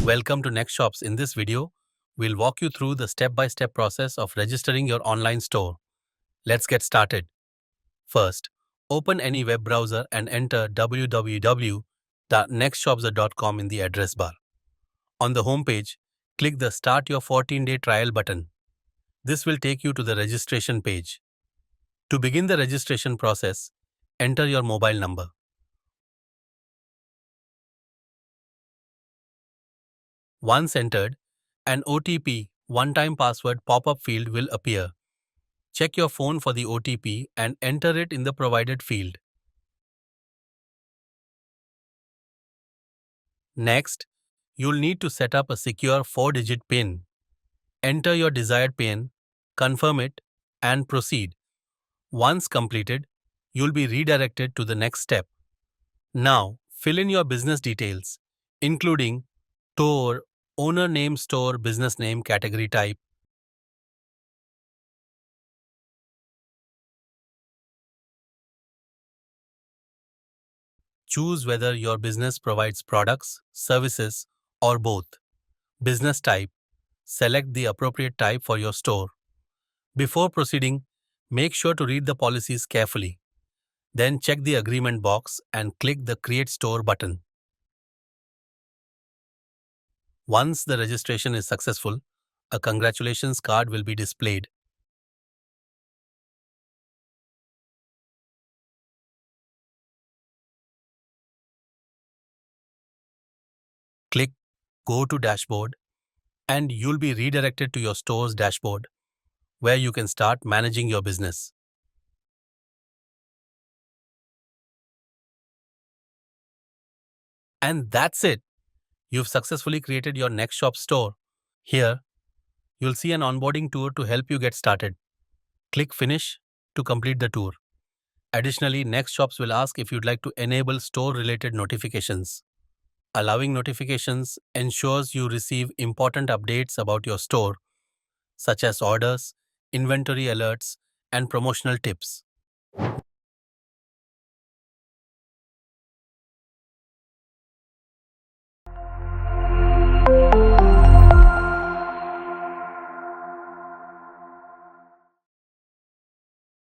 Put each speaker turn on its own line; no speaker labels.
Welcome to NextShopz. In this video, we'll walk you through the step-by-step process of registering your online store. Let's get started. First, open any web browser and enter www.nextshopz.com in the address bar. On the homepage, click the Start Your 14-Day Trial button. This will take you to the registration page. To begin the registration process, enter your mobile number. Once entered, an OTP, one-time password pop-up field will appear. Check your phone for the OTP and enter it in the provided field. Next, you'll need to set up a secure 4-digit PIN. Enter your desired PIN, confirm it, and proceed. Once completed, you'll be redirected to the next step. Now, fill in your business details, including store, owner name, store, business name, category type. Choose whether your business provides products, services, or both. Business type. Select the appropriate type for your store. Before proceeding, make sure to read the policies carefully. Then check the agreement box and click the Create Store button. Once the registration is successful, a congratulations card will be displayed. Click Go to Dashboard, and you'll be redirected to your store's dashboard, where you can start managing your business. And that's it! You've successfully created your NextShopz store. Here, you'll see an onboarding tour to help you get started. Click Finish to complete the tour. Additionally, NextShopz will ask if you'd like to enable store-related notifications. Allowing notifications ensures you receive important updates about your store, such as orders, inventory alerts, and promotional tips.